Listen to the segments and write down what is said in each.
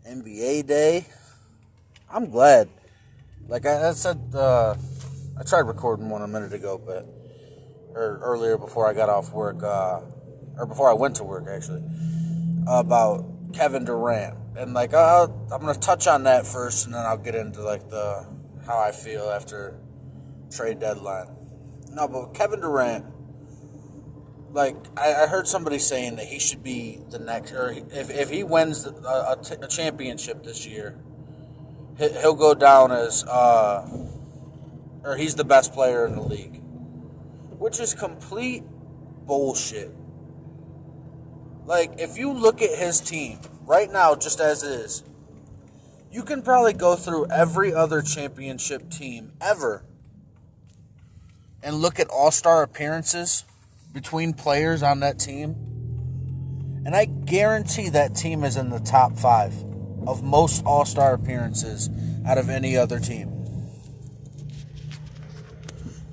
NBA Day. I'm glad. Like I said, I tried recording one a minute ago, or earlier before I got off work, or before I went to work actually, about Kevin Durant, and like I'm gonna touch on that first, and then I'll get into like how I feel after trade deadline. No, but Kevin Durant, like I heard somebody saying that he should be the next, or if he wins a championship this year, he'll go down as or he's the best player in the league, which is complete bullshit. Like, if you look at his team right now, just as it is, you can probably go through every other championship team ever and look at all-star appearances between players on that team, and I guarantee that team is in the top 5 of most all-star appearances out of any other team.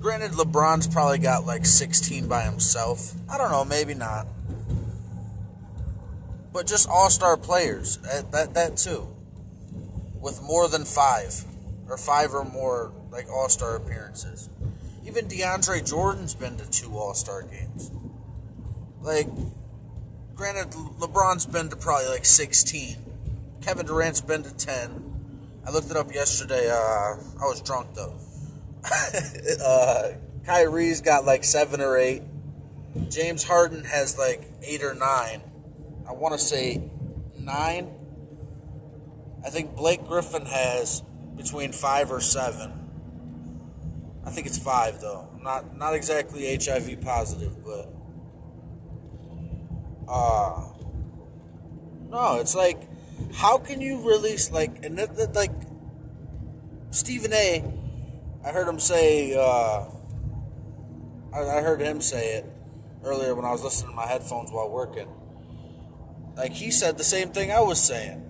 Granted, LeBron's probably got like 16 by himself. I don't know, maybe not. But just all-star players, that too. With more than 5. Or 5 or more like all-star appearances. Even DeAndre Jordan's been to 2 all-star games. Like, granted, LeBron's been to probably like 16. Kevin Durant's been to 10. I looked it up yesterday. I was drunk though. Kyrie's got like 7 or 8. James Harden has like 8 or 9. I want to say 9. I think Blake Griffin has between 5 or 7. I think it's 5 though. I'm not exactly HIV positive, but no, it's like, how can you really like, and like Stephen A. I heard him say, I heard him say it earlier when I was listening to my headphones while working. Like, he said the same thing I was saying,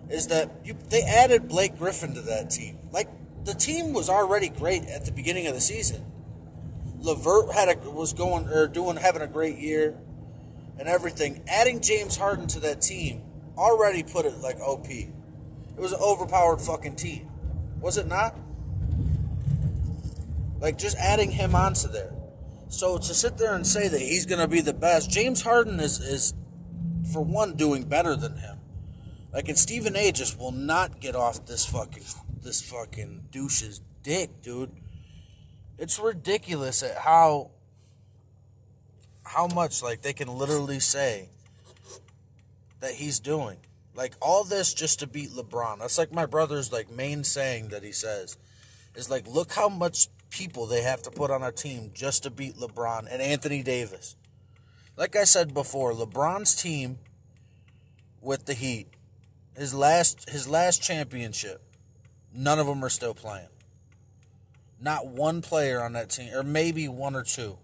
is that they added Blake Griffin to that team. Like, the team was already great at the beginning of the season. LeVert having a great year and everything. Adding James Harden to that team already put it like OP. It was an overpowered fucking team. Was it not? Like, just adding him onto there. So to sit there and say that he's going to be the best, James Harden is for one, doing better than him. Like, and Stephen A. just will not get off this fucking douche's dick, dude. It's ridiculous at how much, like, they can literally say that he's doing. Like, all this just to beat LeBron. That's like my brother's, like, main saying that he says is, like, look how much people they have to put on a team just to beat LeBron and Anthony Davis. Like I said before, LeBron's team with the Heat, his last championship, none of them are still playing. Not one player on that team, or maybe 1 or 2.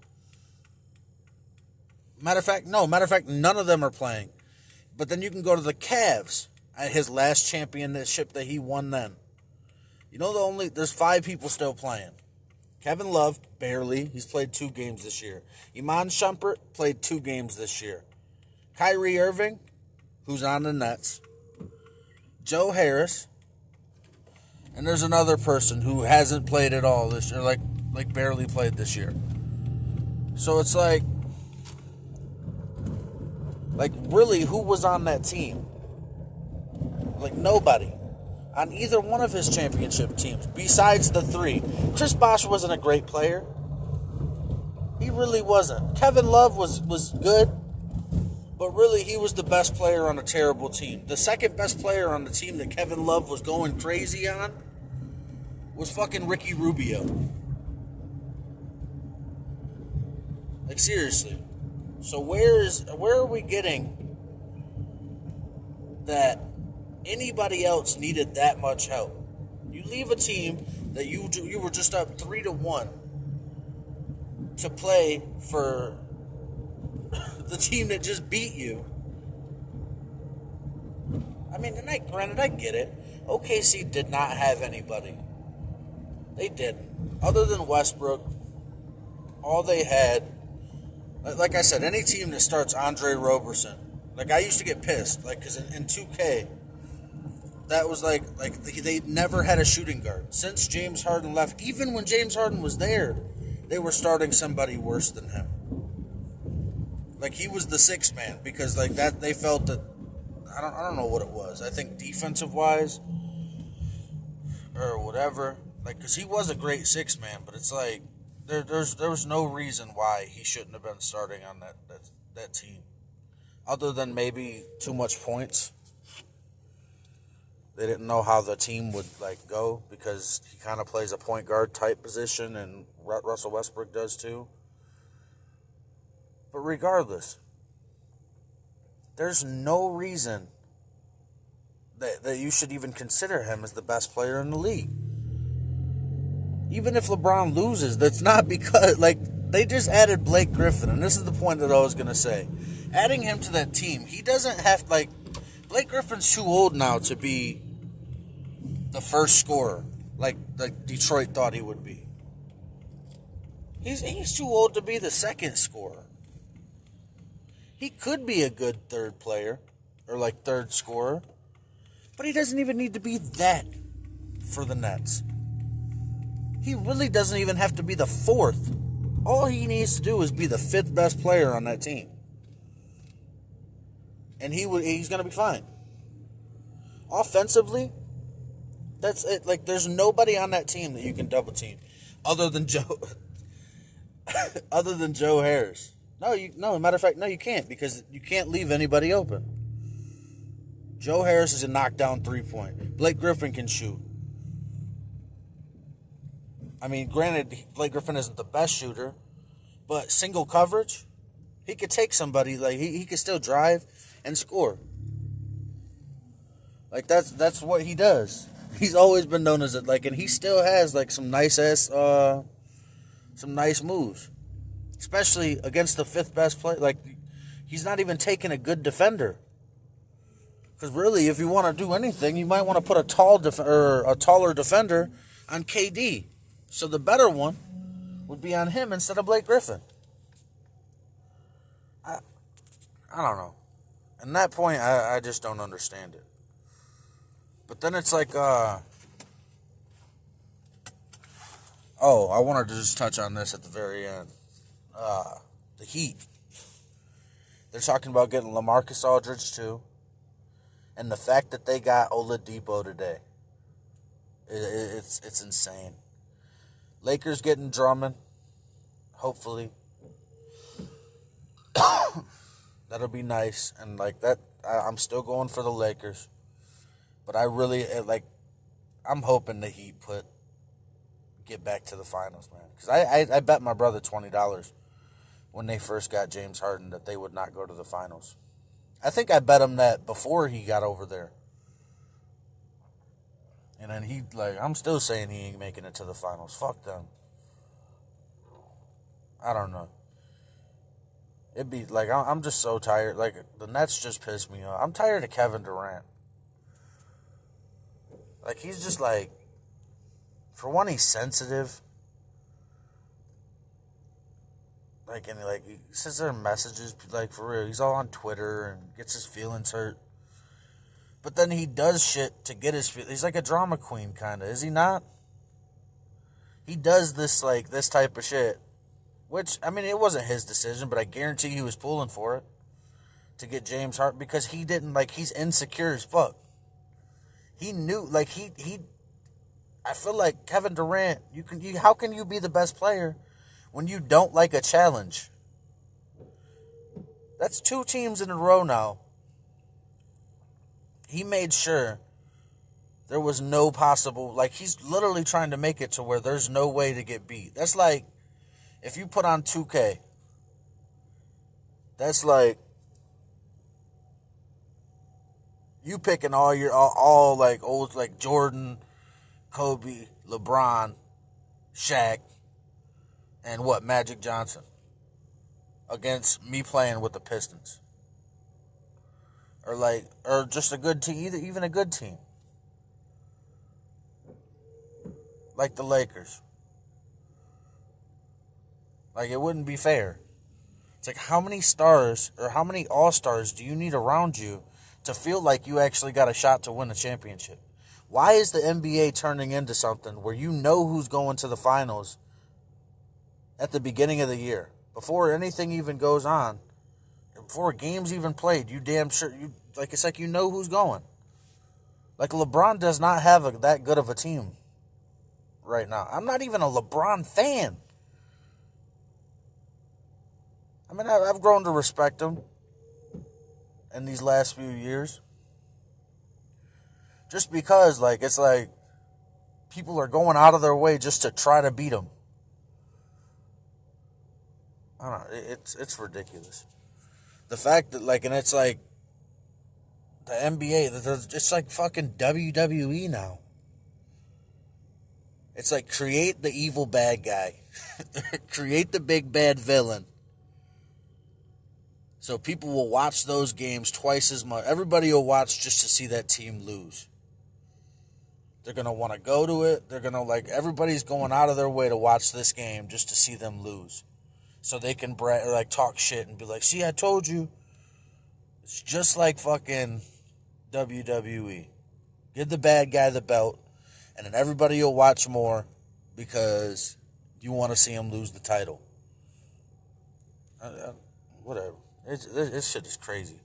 Matter of fact, none of them are playing. But then you can go to the Cavs at his last championship that he won then. You know, there's 5 people still playing. Kevin Love, barely. He's played 2 games this year. Iman Shumpert played 2 games this year. Kyrie Irving, who's on the Nets. Joe Harris. And there's another person who hasn't played at all this year, like barely played this year. So it's like really, who was on that team? Like, nobody. On either one of his championship teams, besides the 3. Chris Bosh wasn't a great player. He really wasn't. Kevin Love was good, but really he was the best player on a terrible team. The second best player on the team that Kevin Love was going crazy on was fucking Ricky Rubio. Like, seriously. So where are we getting that anybody else needed that much help? You leave a team that you were just up 3-1 to play for the team that just beat you. I mean, and granted, I get it. OKC did not have anybody. They didn't. Other than Westbrook, all they had, like I said, any team that starts Andre Roberson. Like, I used to get pissed, like, because in 2K, that was like they never had a shooting guard since James Harden left. Even when James Harden was there, they were starting somebody worse than him. Like, he was the sixth man because like that they felt that I don't know what it was. I think defensive wise or whatever. Like, because he was a great sixth man, but it's like there was no reason why he shouldn't have been starting on that team, other than maybe too much points. They didn't know how the team would like go because he kind of plays a point guard type position, and Russell Westbrook does too. But regardless, there's no reason that you should even consider him as the best player in the league. Even if LeBron loses, that's not because, like, they just added Blake Griffin, and this is the point that I was going to say. Adding him to that team, he doesn't have, like, Blake Griffin's too old now to be the first scorer, like Detroit thought he would be. He's too old to be the second scorer. He could be a good third player, or like third scorer, but he doesn't even need to be that for the Nets. He really doesn't even have to be the fourth. All he needs to do is be the fifth best player on that team. And he's going to be fine. Offensively, that's it. Like, there's nobody on that team that you can double team other than Joe Harris. No, matter of fact, no, you can't, because you can't leave anybody open. Joe Harris is a knockdown 3-point. Blake Griffin can shoot. I mean, granted, Blake Griffin isn't the best shooter, but single coverage, he could take somebody, like, he could still drive and score. Like, that's what he does. He's always been known as it, like, and he still has, like, some nice moves. Especially against the fifth best player. Like, he's not even taking a good defender. Because really, if you want to do anything, you might want to put a taller defender on KD. So the better one would be on him instead of Blake Griffin. I don't know. At that point, I just don't understand it. But then it's like, I wanted to just touch on this at the very end. The Heat. They're talking about getting LaMarcus Aldridge too. And the fact that they got Oladipo today, it's insane. Lakers getting Drummond, hopefully. That'll be nice. And like that, I'm still going for the Lakers. But I really, I'm hoping the Heat get back to the finals, man. Because I bet my brother $20 when they first got James Harden that they would not go to the finals. I think I bet him that before he got over there. And then I'm still saying he ain't making it to the finals. Fuck them. I don't know. It'd be like, I'm just so tired. Like, the Nets just pissed me off. I'm tired of Kevin Durant. Like, he's just like, for one, he's sensitive. Like, and like, he says their messages, like, for real. He's all on Twitter and gets his feelings hurt. But then he does shit to get his feelings. He's like a drama queen, kind of. Is he not? He does this, like, this type of shit. Which, I mean, it wasn't his decision, but I guarantee he was pulling for it. To get James Harden. Because he didn't, like, he's insecure as fuck. He knew, like, I feel like Kevin Durant, how can you be the best player when you don't like a challenge? That's 2 teams in a row now. He made sure there was no possible, like, he's literally trying to make it to where there's no way to get beat. That's like, if you put on 2K, that's like, you picking all like old, like Jordan, Kobe, LeBron, Shaq, and Magic Johnson against me playing with the Pistons. Or just a good team, even a good team. Like the Lakers. Like, it wouldn't be fair. It's like, how many stars or how many all-stars do you need around you to feel like you actually got a shot to win a championship. Why is the NBA turning into something where you know who's going to the finals at the beginning of the year, before anything even goes on, before games even played? You damn sure, it's like you know who's going. Like, LeBron does not have that good of a team right now. I'm not even a LeBron fan. I mean, I've grown to respect him in these last few years. Just because, it's like people are going out of their way just to try to beat him. I don't know. It's ridiculous. The fact that, and it's like the NBA, it's like fucking WWE now. It's like, create the evil bad guy. Create the big bad villain. So people will watch those games twice as much. Everybody will watch just to see that team lose. They're going to want to go to it. They're going to, everybody's going out of their way to watch this game just to see them lose. So they can talk shit and be like, see, I told you. It's just like fucking WWE. Give the bad guy the belt, and then everybody will watch more because you want to see him lose the title. Whatever. This shit is crazy.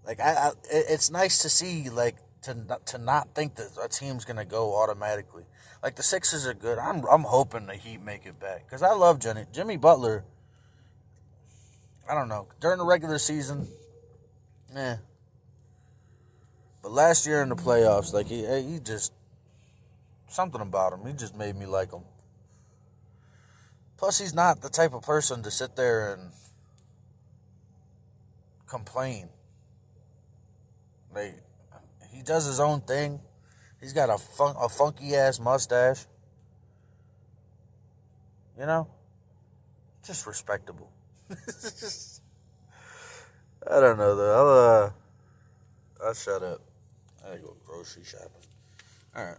It's nice to see, to not think that a team's gonna go automatically. Like, the Sixers are good. I'm hoping the Heat make it back, because I love Jimmy Butler. I don't know, during the regular season, But last year in the playoffs, he just, something about him. He just made me like him. Plus, he's not the type of person to sit there and complain. He does his own thing. He's got a funky ass mustache. You know, just respectable. I don't know though. I'll shut up. I gotta go grocery shopping. All right.